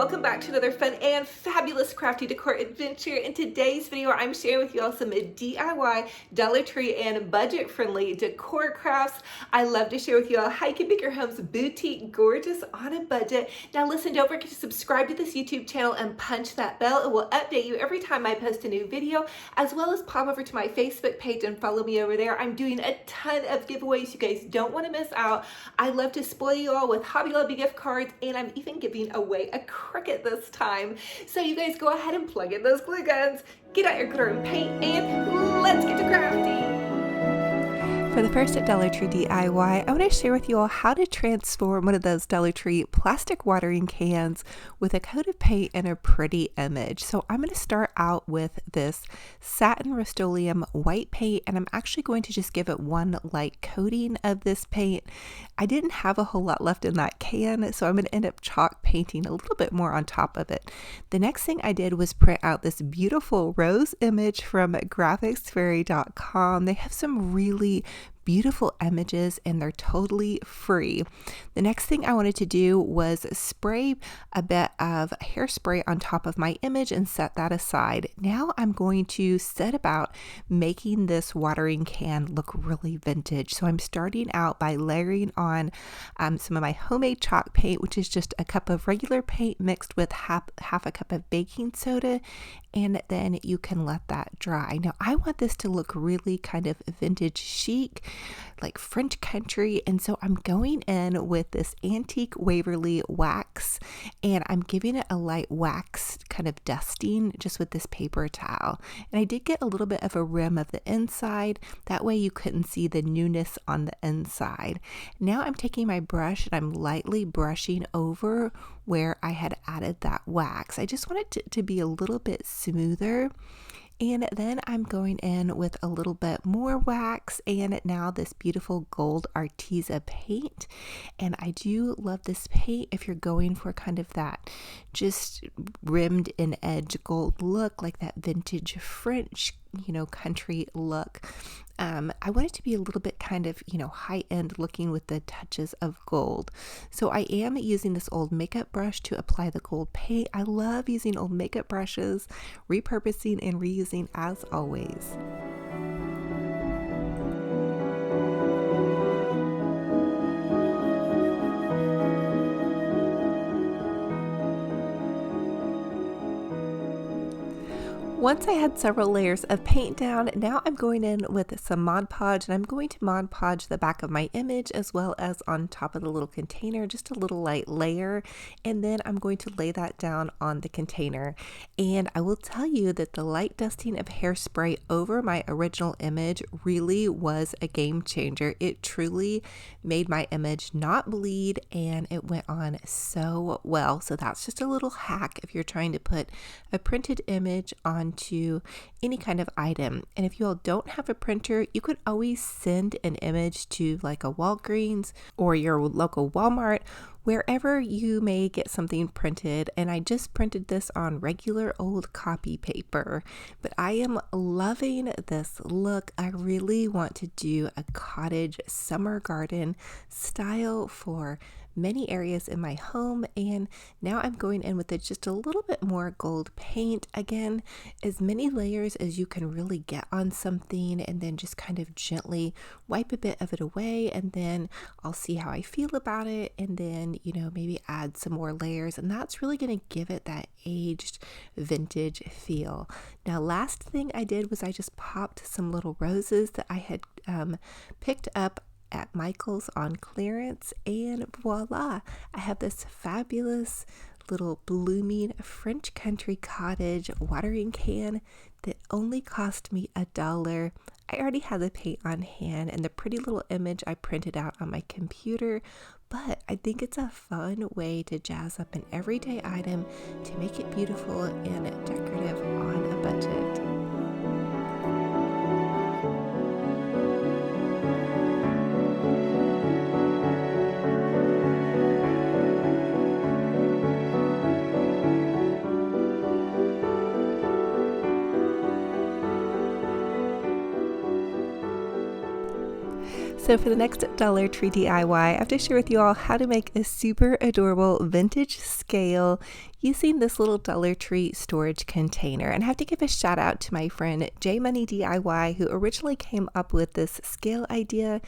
welcome back to another fun and fabulous crafty decor adventure. In today's video, I'm sharing with you all some DIY, Dollar Tree, and budget-friendly decor crafts. I love to share with you all how you can make your homes boutique gorgeous on a budget. Now listen, don't forget to subscribe to this YouTube channel and punch that bell. It will update you every time I post a new video, as well as pop over to my Facebook page and follow me over there. I'm doing a ton of giveaways you guys don't want to miss out. I love to spoil you all with Hobby Lobby gift cards, and I'm even giving away a Cricut this time. So you guys go ahead and plug in those glue guns, get out your glitter and paint, and let's get to crafting. For the first at Dollar Tree DIY, I want to share with you all how to transform one of those Dollar Tree plastic watering cans with a coat of paint and a pretty image. So I'm going to start out with this satin Rust-Oleum white paint, and I'm actually going to just give it one light coating of this paint. I didn't have a whole lot left in that can, so I'm going to end up chalk painting a little bit more on top of it. The next thing I did was print out this beautiful rose image from graphicsfairy.com. They have some really beautiful images and they're totally free. The next thing I wanted to do was spray a bit of hairspray on top of my image and set that aside. Now I'm going to set about making this watering can look really vintage. So I'm starting out by layering on some of my homemade chalk paint, which is just a cup of regular paint mixed with half a cup of baking soda, and then you can let that dry. Now I want this to look really kind of vintage chic, like French country, and so I'm going in with this antique Waverly wax, and I'm giving it a light wax kind of dusting just with this paper towel. And I did get a little bit of a rim of the inside, that way you couldn't see the newness on the inside. Now I'm taking my brush and I'm lightly brushing over where I had added that wax. I just want it to be a little bit smoother. And then I'm going in with a little bit more wax and now this beautiful gold Arteza paint. And I do love this paint if you're going for kind of that just rimmed in edge gold look, like that vintage French, country look. I want it to be a little bit kind of, high-end looking with the touches of gold. So I am using this old makeup brush to apply the gold paint. I love using old makeup brushes, repurposing and reusing as always. Once I had several layers of paint down, now I'm going in with some Mod Podge, and I'm going to Mod Podge the back of my image as well as on top of the little container, just a little light layer, and then I'm going to lay that down on the container. And I will tell you that the light dusting of hairspray over my original image really was a game changer. It truly made my image not bleed, and it went on so well. So that's just a little hack if you're trying to put a printed image onto any kind of item. And if you all don't have a printer, you could always send an image to like a Walgreens or your local Walmart, wherever you may get something printed. And I just printed this on regular old copy paper, but I am loving this look. I really want to do a cottage summer garden style for many areas in my home, and now I'm going in with it just a little bit more gold paint. Again, as many layers as you can really get on something, and then just kind of gently wipe a bit of it away, and then I'll see how I feel about it, and then maybe add some more layers, and that's really going to give it that aged vintage feel. Now last thing I did was I just popped some little roses that I had picked up at Michael's on clearance, and voila, I have this fabulous little blooming French country cottage watering can that only cost me $1. I already had the paint on hand and the pretty little image I printed out on my computer, but I think it's a fun way to jazz up an everyday item to make it beautiful and decorative on a budget. So for the next Dollar Tree DIY, I have to share with you all how to make a super adorable vintage scale using this little Dollar Tree storage container. And I have to give a shout out to my friend J Money DIY, who originally came up with this scale idea,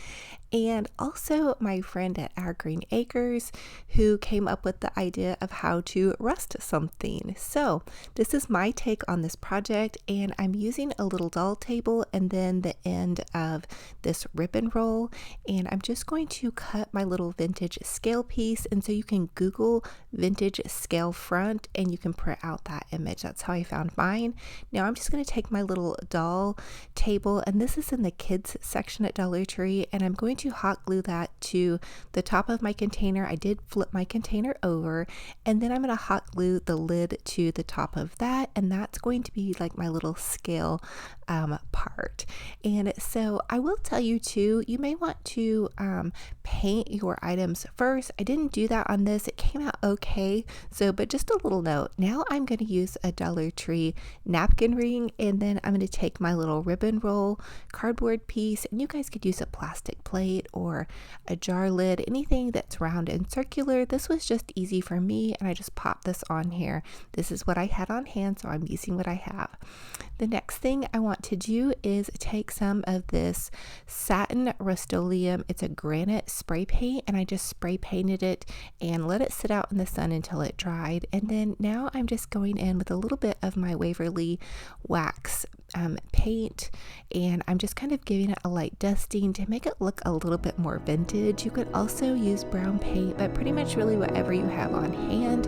and also my friend at Our Green Acres, who came up with the idea of how to rust something. So this is my take on this project, and I'm using a little doll table and then the end of this ribbon roll, and I'm just going to cut my little vintage scale piece. And so you can Google vintage scale front and you can print out that image. That's how I found mine. Now I'm just going to take my little doll table, and this is in the kids section at Dollar Tree, and I'm going to hot glue that to the top of my container. I did flip my container over, and then I'm going to hot glue the lid to the top of that, and that's going to be like my little scale part. And so I will tell you too, you may want to paint your items first. I didn't do that on this. It came out okay. So, but just a little note, now I'm going to use a Dollar Tree napkin ring, and then I'm going to take my little ribbon roll cardboard piece, and you guys could use a plastic plate or a jar lid, anything that's round and circular. This was just easy for me, and I just popped this on here. This is what I had on hand, so I'm using what I have. The next thing I want to do is take some of this satin Rust-Oleum. It's a granite spray paint, and I just spray painted it and let it sit out in the sun until it dried. And then now I'm just going in with a little bit of my Waverly wax paint, and I'm just kind of giving it a light dusting to make it look a little bit more vintage. You could also use brown paint, but pretty much really whatever you have on hand.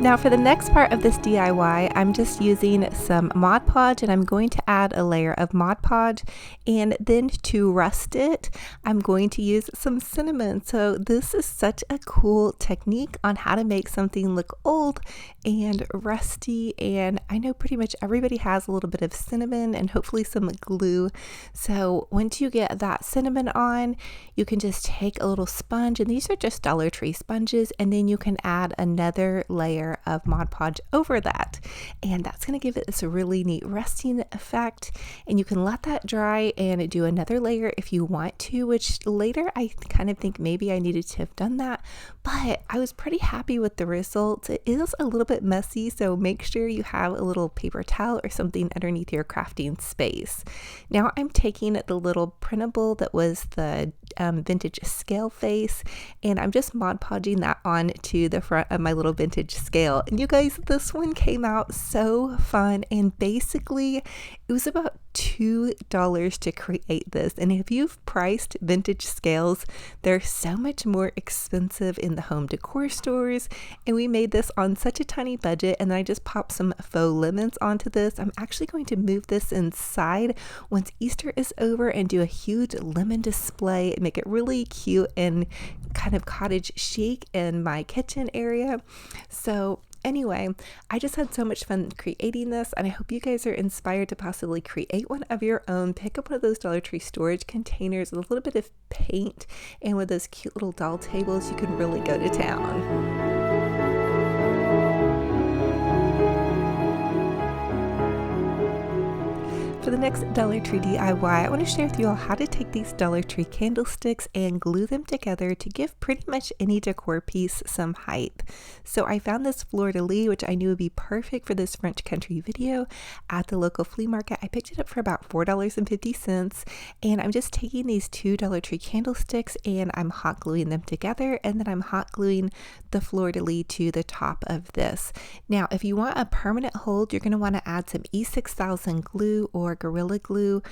Now for the next part of this DIY, I'm just using some Mod Podge, and I'm going to add a layer of Mod Podge, and then to rust it, I'm going to use some cinnamon. So this is such a cool technique on how to make something look old and rusty, and I know pretty much everybody has a little bit of cinnamon and hopefully some glue. So once you get that cinnamon on, you can just take a little sponge, and these are just Dollar Tree sponges, and then you can add another layer of Mod Podge over that, and that's going to give it this really neat rusting effect. And you can let that dry and do another layer if you want to, which later I kind of think maybe I needed to have done that, but I was pretty happy with the results. It is a little bit messy, so make sure you have a little paper towel or something underneath your crafting space. Now I'm taking the little printable that was the vintage scale face, and I'm just Mod Podging that on to the front of my little vintage scale. And you guys, this one came out so fun, and basically it was about $2 to create this. And if you've priced vintage scales, they're so much more expensive in the home decor stores, and we made this on such a tiny budget. And then I just popped some faux lemons onto this. I'm actually going to move this inside once Easter is over and do a huge lemon display and make it really cute and kind of cottage chic in my kitchen area. So anyway, I just had so much fun creating this, and I hope you guys are inspired to possibly create one of your own. Pick up one of those Dollar Tree storage containers with a little bit of paint, and with those cute little doll tables, you can really go to town. For the next Dollar Tree DIY, I want to share with you all how to take these Dollar Tree candlesticks and glue them together to give pretty much any decor piece some height. So I found this fleur-de-lis, which I knew would be perfect for this French country video at the local flea market. I picked it up for about $4.50, and I'm just taking these two Dollar Tree candlesticks and I'm hot gluing them together, and then I'm hot gluing the fleur-de-lis to the top of this. Now, if you want a permanent hold, you're going to want to add some E6000 glue or Gorilla Glue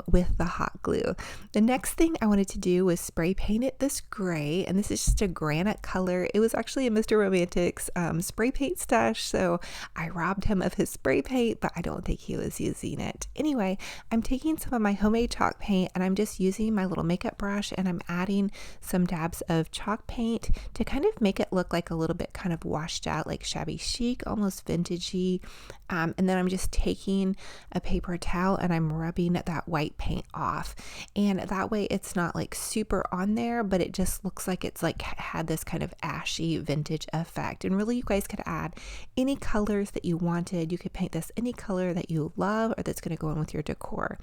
with the hot glue. The next thing I wanted to do was spray paint it this gray, and this is just a granite color. It was actually a Mr. Romantic's spray paint stash, so I robbed him of his spray paint, but I don't think he was using it. Anyway, I'm taking some of my homemade chalk paint, and I'm just using my little makeup brush, and I'm adding some dabs of chalk paint to kind of make it look like a little bit kind of washed out, like shabby chic, almost vintagey And then I'm just taking a paper towel and I'm rubbing that white paint off. And that way it's not like super on there, but it just looks like it's like had this kind of ashy vintage effect. And really you guys could add any colors that you wanted. You could paint this any color that you love or that's going to go in with your decor.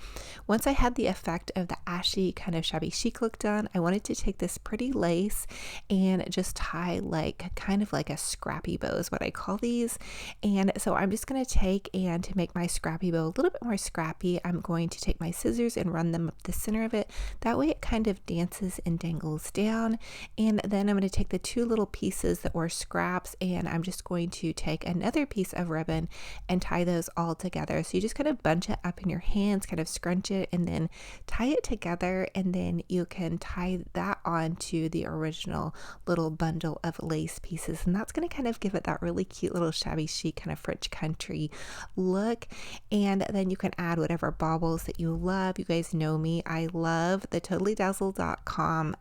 Once I had the effect of the ashy kind of shabby chic look done, I wanted to take this pretty lace and just tie like kind of like a scrappy bow is what I call these. And so I'm just going to take, and to make my scrappy bow a little bit more scrappy, I'm going to take my scissors and run them up the center of it. That way it kind of dances and dangles down. And then I'm going to take the two little pieces that were scraps, and I'm just going to take another piece of ribbon and tie those all together. So you just kind of bunch it up in your hands, kind of scrunch it, and then tie it together, and then you can tie that onto the original little bundle of lace pieces. And that's going to kind of give it that really cute little shabby chic kind of French country look. And then you can add whatever baubles that you love. You guys know me, I love the totallydazzle.com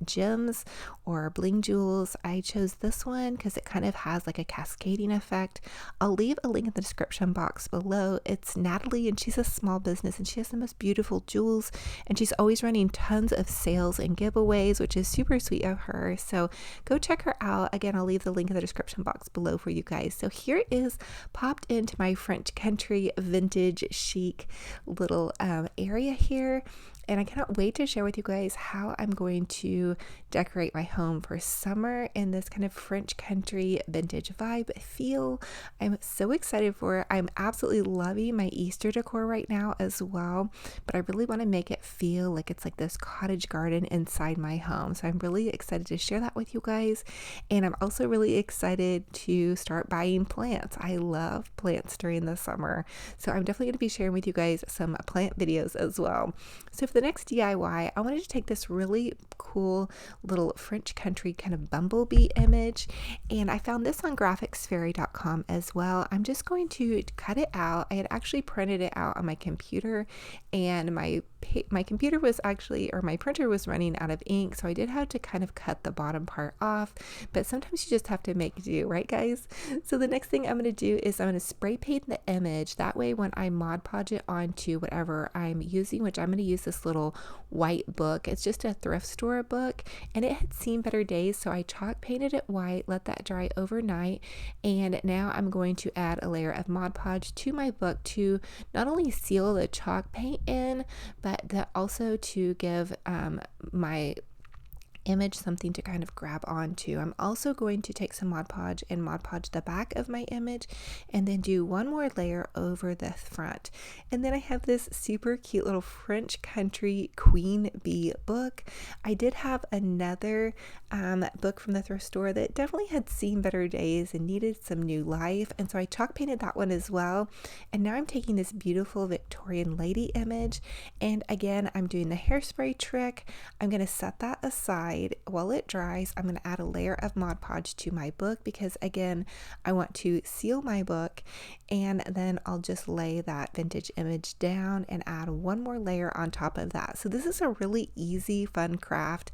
gems or bling jewels. I chose this one because it kind of has like a cascading effect. I'll leave a link in the description box below. It's Natalie, and she's a small business and she has the most beautiful jewels, and she's always running tons of sales and giveaways, which is super sweet of her. So go check her out. Again, I'll leave the link in the description box below for you guys. So here is popped into my French country vintage chic little area here. And I cannot wait to share with you guys how I'm going to decorate my home for summer in this kind of French country vintage vibe feel. I'm so excited for it. I'm absolutely loving my Easter decor right now as well, but I really want to make it feel like it's like this cottage garden inside my home. So I'm really excited to share that with you guys. And I'm also really excited to start buying plants. I love plants during the summer. So I'm definitely going to be sharing with you guys some plant videos as well. So for the next DIY, I wanted to take this really cool little French country kind of bumblebee image, and I found this on graphicsfairy.com as well. I'm just going to cut it out. I had actually printed it out on my computer, and my computer was actually, or my printer was running out of ink, so I did have to kind of cut the bottom part off, but sometimes you just have to make do, right guys? So the next thing I'm going to do is I'm going to spray paint the image. That way when I Mod Podge it onto whatever I'm using, which I'm going to use this little white book. It's just a thrift store book, and it had seen better days, so I chalk painted it white, let that dry overnight, and now I'm going to add a layer of Mod Podge to my book to not only seal the chalk paint in, but that also to give my image something to kind of grab onto. I'm also going to take some Mod Podge and Mod Podge the back of my image, and then do one more layer over the front. And then I have this super cute little French country queen bee book. I did have another book from the thrift store that definitely had seen better days and needed some new life, and so I chalk painted that one as well. And now I'm taking this beautiful Victorian lady image, and again I'm doing the hairspray trick. I'm going to set that aside. While it dries, I'm going to add a layer of Mod Podge to my book because again I want to seal my book, and then I'll just lay that vintage image down and add one more layer on top of that. So this is a really easy fun craft.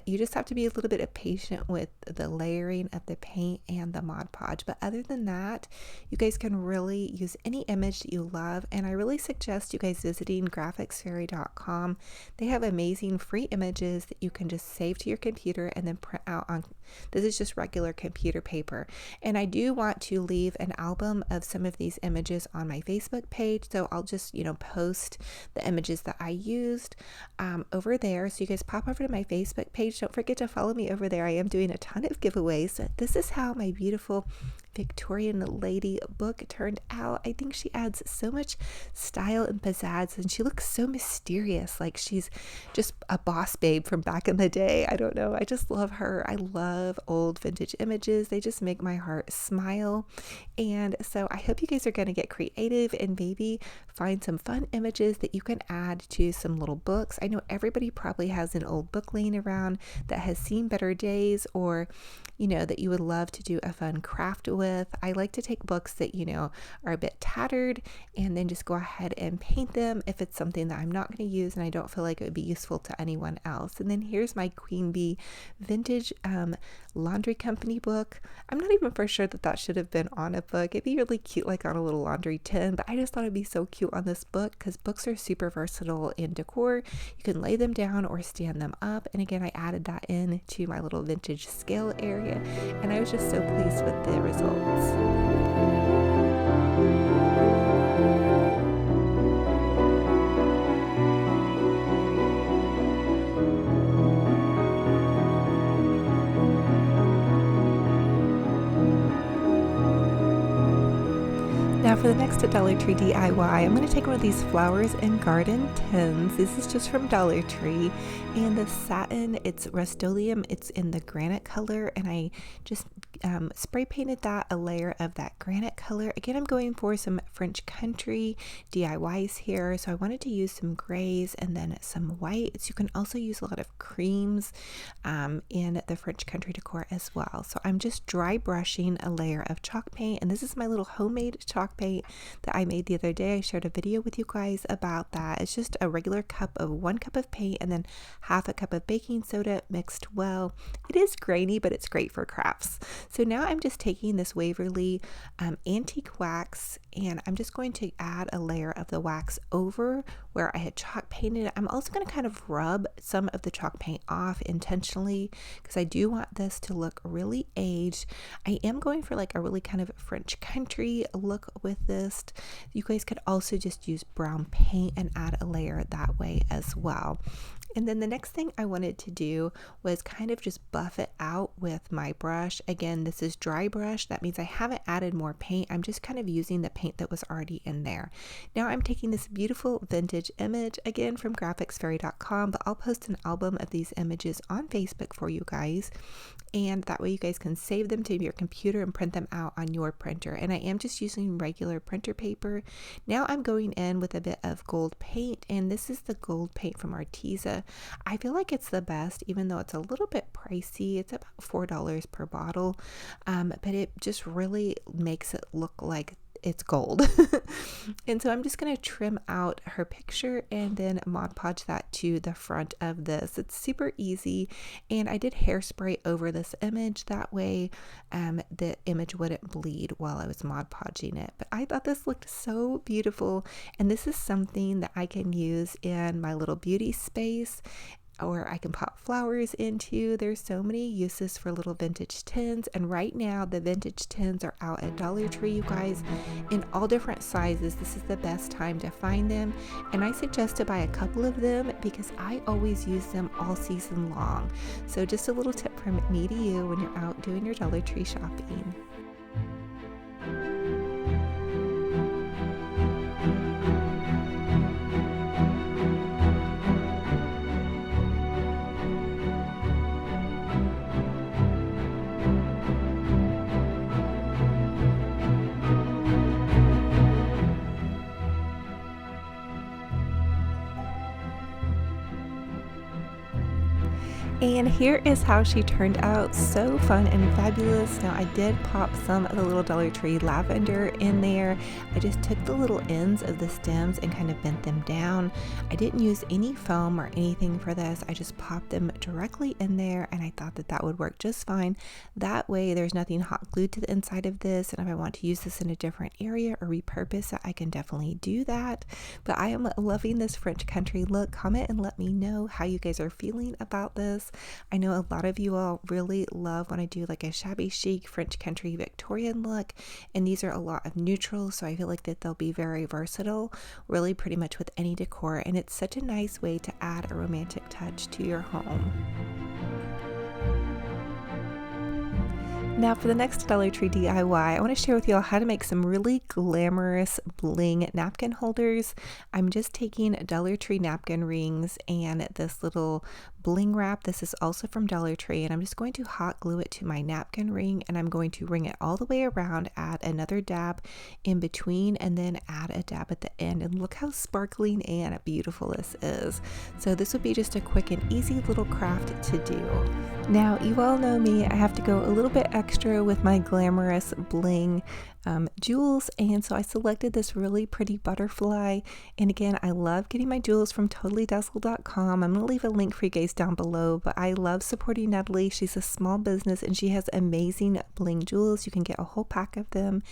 You just have to be a little bit patient with the layering of the paint and the Mod Podge, but other than that you guys can really use any image that you love, and I really suggest you guys visiting graphicsfairy.com. They have amazing free images that you can just save to your computer and then print out on, this is just regular computer paper. And I do want to leave an album of some of these images on my Facebook page, so I'll just post the images that I used over there. So you guys pop over to my Facebook page. Don't forget to follow me over there. I am doing a ton of giveaways. This is how my beautiful Victorian lady book turned out. I think she adds so much style and pizzazz, and she looks so mysterious, like she's just a boss babe from back in the day. I don't know, I just love her. I love old vintage images. They just make my heart smile. And so I hope you guys are going to get creative and maybe find some fun images that you can add to some little books. I know everybody probably has an old book laying around that has seen better days, or that you would love to do a fun craft with. with. I like to take books that, you know, are a bit tattered and then just go ahead and paint them if it's something that I'm not going to use and I don't feel like it would be useful to anyone else. And then here's my Queen Bee vintage laundry company book. I'm not even for sure that that should have been on a book. It'd be really cute like on a little laundry tin, but I just thought it'd be so cute on this book because books are super versatile in decor. You can lay them down or stand them up. And again, I added that in to my little vintage scale area, and I was just so pleased with the results. Now for the next Dollar Tree DIY, I'm going to take one of these flowers and garden tins. This is just from Dollar Tree, and the satin, it's Rust-Oleum, it's in the granite color, and I just spray painted that, a layer of that granite color. Again, I'm going for some French country DIYs here, so I wanted to use some grays and then some whites. You can also use a lot of creams in the French country decor as well. So I'm just dry brushing a layer of chalk paint, and this is my little homemade chalk paint that I made the other day. I shared a video with you guys about that. It's just a regular cup of 1 cup of paint and then half a cup of baking soda mixed well. It is grainy, but it's great for crafts. So now I'm just taking this Waverly antique wax, and I'm just going to add a layer of the wax over where I had chalk painted. I'm also going to kind of rub some of the chalk paint off intentionally because I do want this to look really aged. I am going for like a really kind of French country look with this. You guys could also just use brown paint and add a layer that way as well. And then the next thing I wanted to do was kind of just buff it out with my brush. Again, this is dry brush. That means I haven't added more paint. I'm just kind of using the paint that was already in there. Now I'm taking this beautiful vintage image, again from graphicsfairy.com, but I'll post an album of these images on Facebook for you guys. And that way you guys can save them to your computer and print them out on your printer. And I am just using regular printer paper. Now I'm going in with a bit of gold paint, and this is the gold paint from Arteza. I feel like it's the best, even though it's a little bit pricey. It's about $4 per bottle, but it just really makes it look like it's gold. And so I'm just going to trim out her picture and then Mod Podge that to the front of this. It's super easy, and I did hairspray over this image. That way the image wouldn't bleed while I was Mod Podging it. But I thought this looked so beautiful, and this is something that I can use in my little beauty space, or I can pop flowers into. There's so many uses for little vintage tins, and right now the vintage tins are out at Dollar Tree, you guys, in all different sizes. This is the best time to find them, and I suggest to buy a couple of them because I always use them all season long. So just a little tip from me to you when you're out doing your Dollar Tree shopping. And here is how she turned out. So fun and fabulous. Now I did pop some of the little Dollar Tree lavender in there. I just took the little ends of the stems and kind of bent them down. I didn't use any foam or anything for this. I just popped them directly in there, and I thought that that would work just fine. That way there's nothing hot glued to the inside of this, and if I want to use this in a different area or repurpose it, I can definitely do that. But I am loving this French country look. Comment and let me know how you guys are feeling about this. I know a lot of you all really love when I do like a shabby chic French country Victorian look, and these are a lot of neutrals, so I feel like that they'll be very versatile, really pretty much with any decor, and it's such a nice way to add a romantic touch to your home. Now for the next Dollar Tree DIY, I want to share with you all how to make some really glamorous bling napkin holders. I'm just taking Dollar Tree napkin rings and this little bling wrap. This is also from Dollar Tree, and I'm just going to hot glue it to my napkin ring, and I'm going to ring it all the way around, add another dab in between, and then add a dab at the end. And look how sparkling and beautiful this is. So this would be just a quick and easy little craft to do. Now, you all know me, I have to go a little bit extra with my glamorous bling jewels, and so I selected this really pretty butterfly. And again, I love getting my jewels from totallydazzle.com. I'm going to leave a link for you guys down below, but I love supporting Natalie. She's a small business and she has amazing bling jewels. You can get a whole pack of them,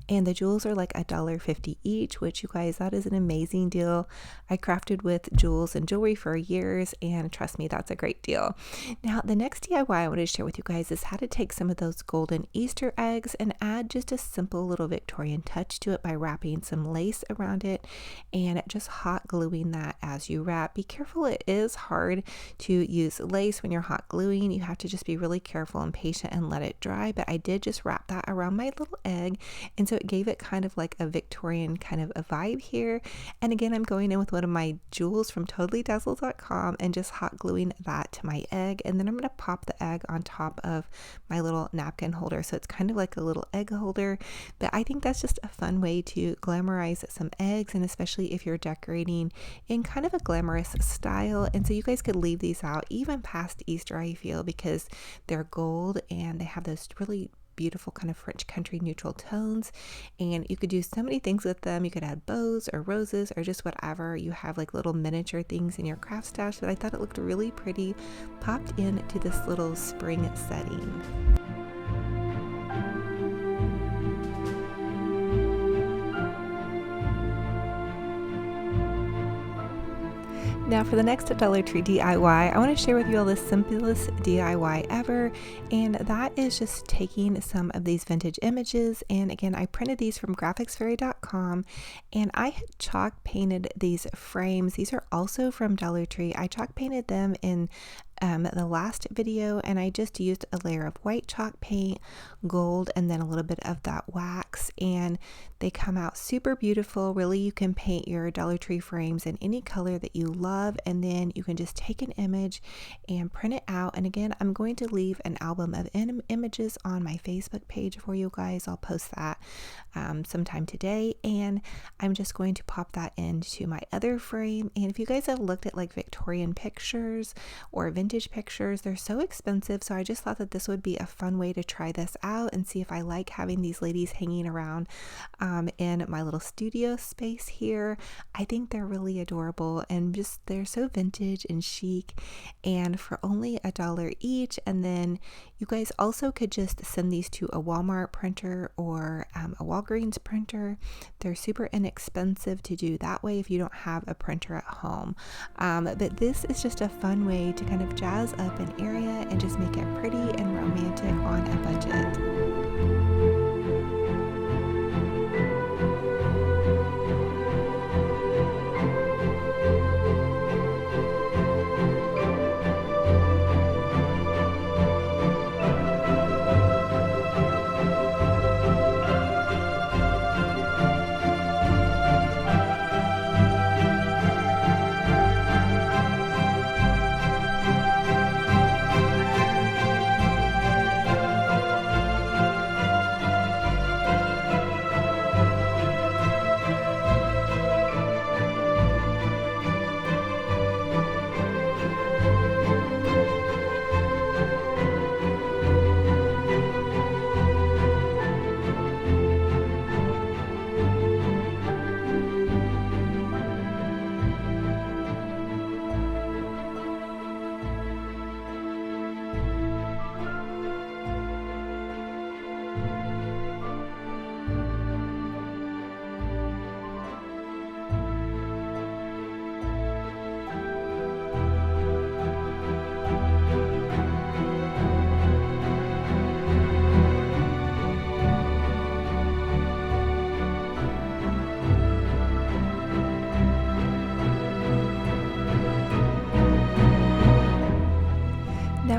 and the jewels are like $1.50 each, which, you guys, that is an amazing deal. I crafted with jewels and jewelry for years, and trust me, that's a great deal. Now, the next DIY I want to share with you guys is how to take some of those golden Easter eggs and add just a simple little Victorian touch to it by wrapping some lace around it and just hot gluing that as you wrap. Be careful, it is hard to use lace when you're hot gluing. You have to just be really careful and patient and let it dry, but I did just wrap that around my little egg, and so it gave it kind of like a Victorian kind of a vibe here. And again, I'm going in with one of my jewels from totallydazzle.com and just hot gluing that to my egg, and then I'm going to pop the egg on top of my little napkin holder, so it's kind of like a little egg holder. But I think that's just a fun way to glamorize some eggs, and especially if you're decorating in kind of a glamorous style. And so you guys could leave these out even past Easter, I feel, because they're gold and they have those really beautiful kind of French country neutral tones, and you could do so many things with them. You could add bows or roses or just whatever. You have like little miniature things in your craft stash, but I thought it looked really pretty popped into this little spring setting. Now for the next Dollar Tree DIY, I want to share with you all the simplest DIY ever, and that is just taking some of these vintage images. And again, I printed these from graphicsfairy.com, and I had chalk painted these frames. These are also from Dollar Tree. I chalk painted them in the last video, and I just used a layer of white chalk paint, gold, and then a little bit of that wax, and they come out super beautiful. Really, you can paint your Dollar Tree frames in any color that you love, and then you can just take an image and print it out. And again, I'm going to leave an album of images on my Facebook page for you guys. I'll post that sometime today, and I'm just going to pop that into my other frame. And if you guys have looked at like Victorian pictures or vintage pictures, they're so expensive, so I just thought that this would be a fun way to try this out and see if I like having these ladies hanging around in my little studio space here. I think they're really adorable, and just they're so vintage and chic, and for only $1 each. And then you guys also could just send these to a Walmart printer or a Walgreens printer. They're super inexpensive to do that way if you don't have a printer at home. But this is just a fun way to kind of jazz up an area and just make it pretty and romantic on a budget.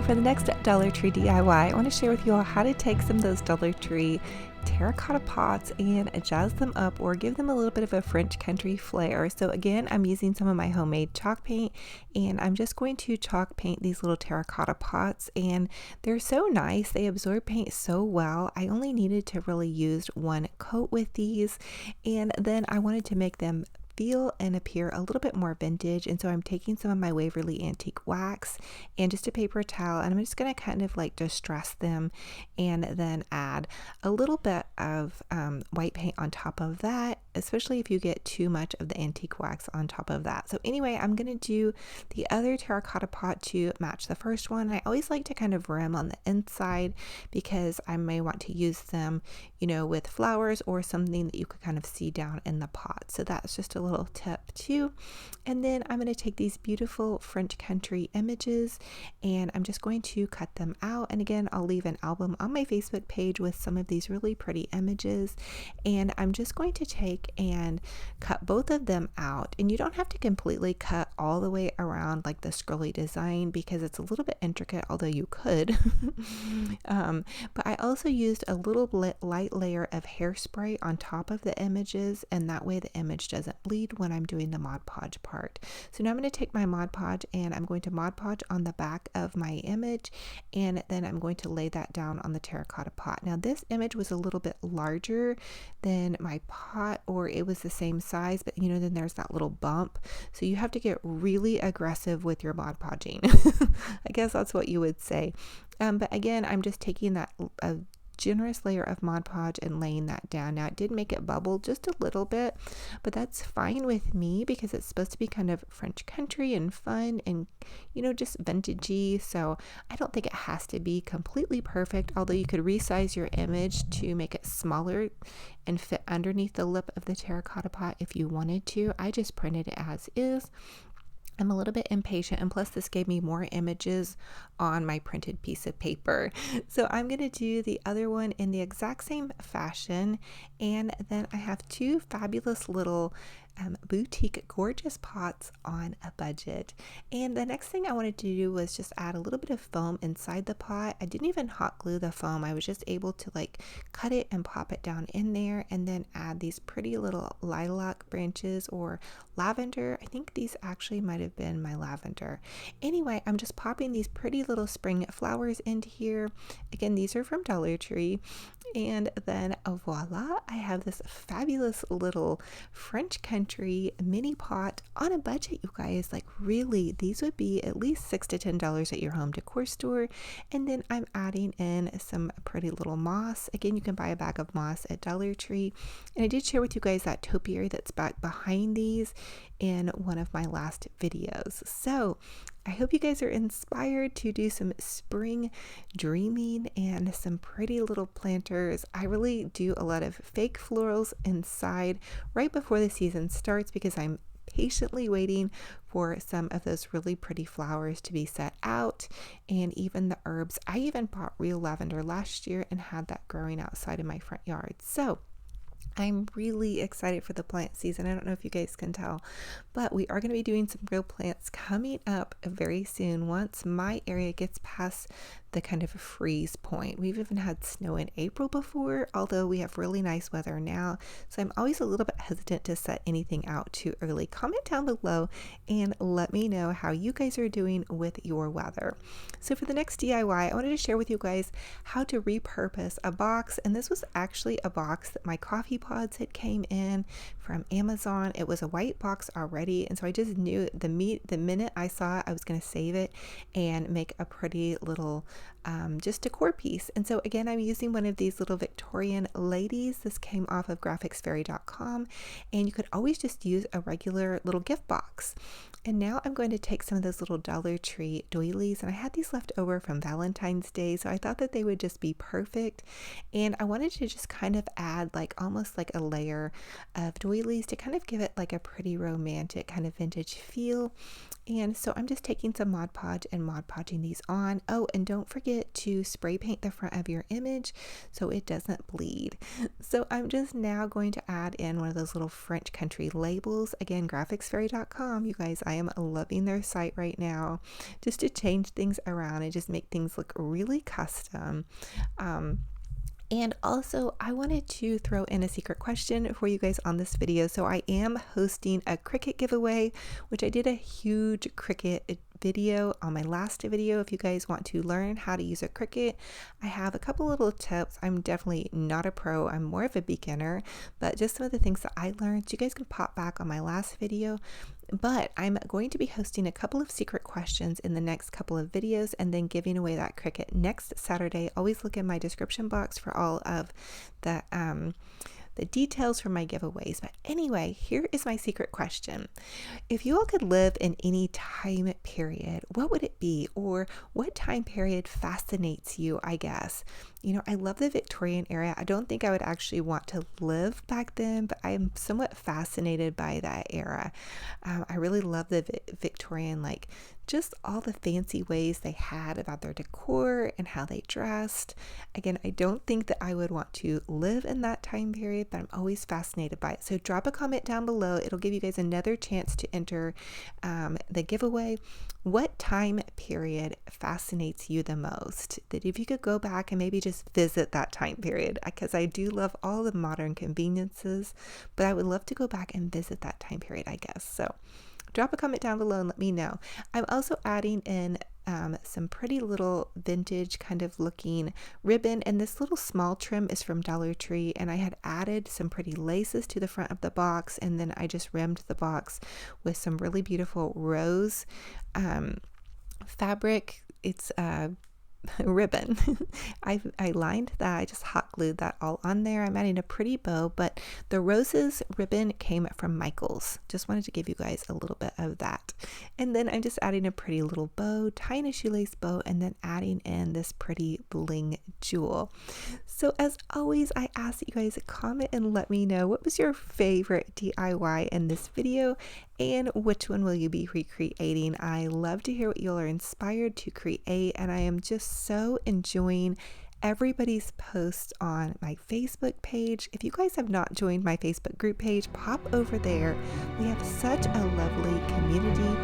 Now for the next Dollar Tree DIY, I want to share with you all how to take some of those Dollar Tree terracotta pots and jazz them up or give them a little bit of a French country flair. So again, I'm using some of my homemade chalk paint, and I'm just going to chalk paint these little terracotta pots, and they're so nice. They absorb paint so well. I only needed to really use one coat with these, and then I wanted to make them feel and appear a little bit more vintage, and so I'm taking some of my Waverly antique wax and just a paper towel, and I'm just going to kind of like distress them and then add a little bit of white paint on top of that, especially if you get too much of the antique wax on top of that. So anyway, I'm going to do the other terracotta pot to match the first one. I always like to kind of rim on the inside because I may want to use them, you know, with flowers or something that you could kind of see down in the pot. So that's just a little tip too. And then I'm going to take these beautiful French country images and I'm just going to cut them out. And again, I'll leave an album on my Facebook page with some of these really pretty images. And I'm just going to take and cut both of them out. And you don't have to completely cut all the way around like the scrolly design because it's a little bit intricate, although you could. But I also used a little light layer of hairspray on top of the images, and that way the image doesn't bleed when I'm doing the Mod Podge part. So now I'm going to take my Mod Podge and I'm going to Mod Podge on the back of my image, and then I'm going to lay that down on the terracotta pot. Now this image was a little bit larger than my pot, or it was the same size, but you know, then there's that little bump. So you have to get really aggressive with your Mod Podging. I guess that's what you would say. But again, I'm just taking that generous layer of Mod Podge and laying that down. Now it did make it bubble just a little bit, but that's fine with me because it's supposed to be kind of French country and fun and, you know, just vintagey. So I don't think it has to be completely perfect, although you could resize your image to make it smaller and fit underneath the lip of the terracotta pot if you wanted to. I just printed it as is. I'm a little bit impatient, and plus this gave me more images on my printed piece of paper. So I'm going to do the other one in the exact same fashion, and then I have two fabulous little boutique gorgeous pots on a budget. And the next thing I wanted to do was just add a little bit of foam inside the pot. I didn't even hot glue the foam. I was just able to like cut it and pop it down in there, and then add these pretty little lilac branches or lavender. I think these actually might have been my lavender. Anyway, I'm just popping these pretty little spring flowers into here. Again, these are from Dollar Tree. And then voila, I have this fabulous little French country mini pot on a budget, you guys. Like really, these would be at least $6 to $10 at your home decor store. And then I'm adding in some pretty little moss. Again, you can buy a bag of moss at Dollar Tree. And I did share with you guys that topiary that's back behind these in one of my last videos. So I hope you guys are inspired to do some spring dreaming and some pretty little planters. I really do a lot of fake florals inside right before the season starts because I'm patiently waiting for some of those really pretty flowers to be set out, and even the herbs. I even bought real lavender last year and had that growing outside in my front yard. So I'm really excited for the plant season. I don't know if you guys can tell, but we are going to be doing some real plants coming up very soon once my area gets past the kind of freeze point. We've even had snow in April before, although we have really nice weather now. So I'm always a little bit hesitant to set anything out too early. Comment down below and let me know how you guys are doing with your weather. So for the next DIY, I wanted to share with you guys how to repurpose a box. And this was actually a box that my coffee pods had came in from Amazon. It was a white box already, and so I just knew the minute I saw it, I was going to save it and make a pretty little just decor piece. And so again, I'm using one of these little Victorian ladies. This came off of graphicsfairy.com, and you could always just use a regular little gift box. And now I'm going to take some of those little Dollar Tree doilies, and I had these left over from Valentine's Day, so I thought that they would just be perfect. And I wanted to just kind of add like almost like a layer of doilies to kind of give it like a pretty romantic kind of vintage feel. And so I'm just taking some Mod Podge and Mod Podging these on. Oh, and don't forget to spray paint the front of your image so it doesn't bleed. So I'm just now going to add in one of those little French country labels. Again, graphicsfairy.com. You guys, I am loving their site right now, just to change things around and just make things look really custom. And also, I wanted to throw in a secret question for you guys on this video. So I am hosting a Cricut giveaway, which I did a huge Cricut video on my last video. If you guys want to learn how to use a Cricut, I have a couple little tips. I'm definitely not a pro. I'm more of a beginner, but just some of the things that I learned. So you guys can pop back on my last video. But I'm going to be hosting a couple of secret questions in the next couple of videos and then giving away that Cricut next Saturday. Always look in my description box for all of the details for my giveaways. But anyway, here is my secret question. If you all could live in any time period, what would it be? Or what time period fascinates you, I guess? You know, I love the Victorian era. I don't think I would actually want to live back then, but I am somewhat fascinated by that era. I really love the Victorian, like just all the fancy ways they had about their decor and how they dressed. Again, I don't think that I would want to live in that time period, but I'm always fascinated by it. So drop a comment down below. It'll give you guys another chance to enter the giveaway. What time period fascinates you the most? That if you could go back and maybe just visit that time period, because I do love all the modern conveniences, but I would love to go back and visit that time period, I guess. So drop a comment down below and let me know. I'm also adding in some pretty little vintage kind of looking ribbon, and this little small trim is from Dollar Tree, and I had added some pretty laces to the front of the box, and then I just rimmed the box with some really beautiful rose fabric. It's ribbon. I lined that. I just hot glued that all on there. I'm adding a pretty bow, but the roses ribbon came from Michael's. Just wanted to give you guys a little bit of that. And then I'm just adding a pretty little bow, tying a shoelace bow, and then adding in this pretty bling jewel. So as always, I ask that you guys comment and let me know what was your favorite DIY in this video and which one will you be recreating. I love to hear what you all are inspired to create, and I am just so enjoying everybody's posts on my Facebook page. If you guys have not joined my Facebook group page, pop over there. We have such a lovely community.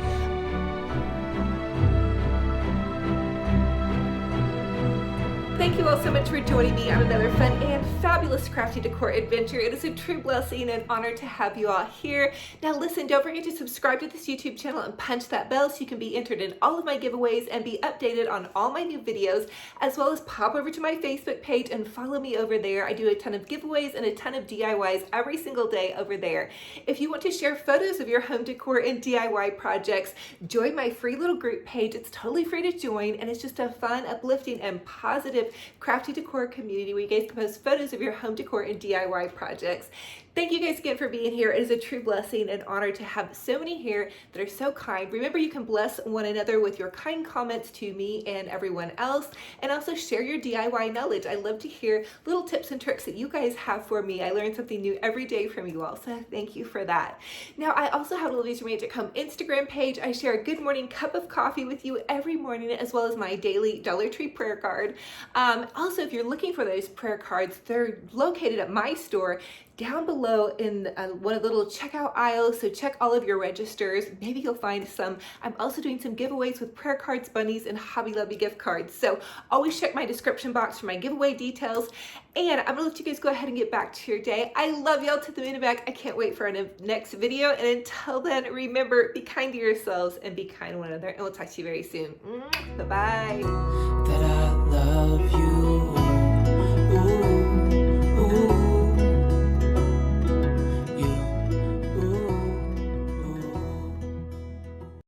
Thank you all so much for joining me on another fun and fabulous crafty decor adventure. It is a true blessing and honor to have you all here. Now listen, don't forget to subscribe to this YouTube channel and punch that bell so you can be entered in all of my giveaways and be updated on all my new videos, as well as pop over to my Facebook page and follow me over there. I do a ton of giveaways and a ton of DIYs every single day over there. If you want to share photos of your home decor and DIY projects, join my free little group page. It's totally free to join, and it's just a fun, uplifting, and positive crafty decor community where you guys can post photos of your home decor and DIY projects. Thank you guys again for being here. It is a true blessing and honor to have so many here that are so kind. Remember, you can bless one another with your kind comments to me and everyone else, and also share your DIY knowledge. I love to hear little tips and tricks that you guys have for me. I learn something new every day from you all, so thank you for that. Now, I also have Olivia's Romantic Home Instagram page. I share a good morning cup of coffee with you every morning, as well as my daily Dollar Tree prayer card. Also, if you're looking for those prayer cards, they're located at my store down below in one of the little checkout aisles, so check all of your registers. Maybe you'll find some. I'm also doing some giveaways with prayer cards, bunnies, and Hobby Lobby gift cards. So always check my description box for my giveaway details. And I'm gonna let you guys go ahead and get back to your day. I love y'all to the moon and back. I can't wait for our next video. And until then, remember, be kind to yourselves and be kind to one another. And we'll talk to you very soon. Bye-bye.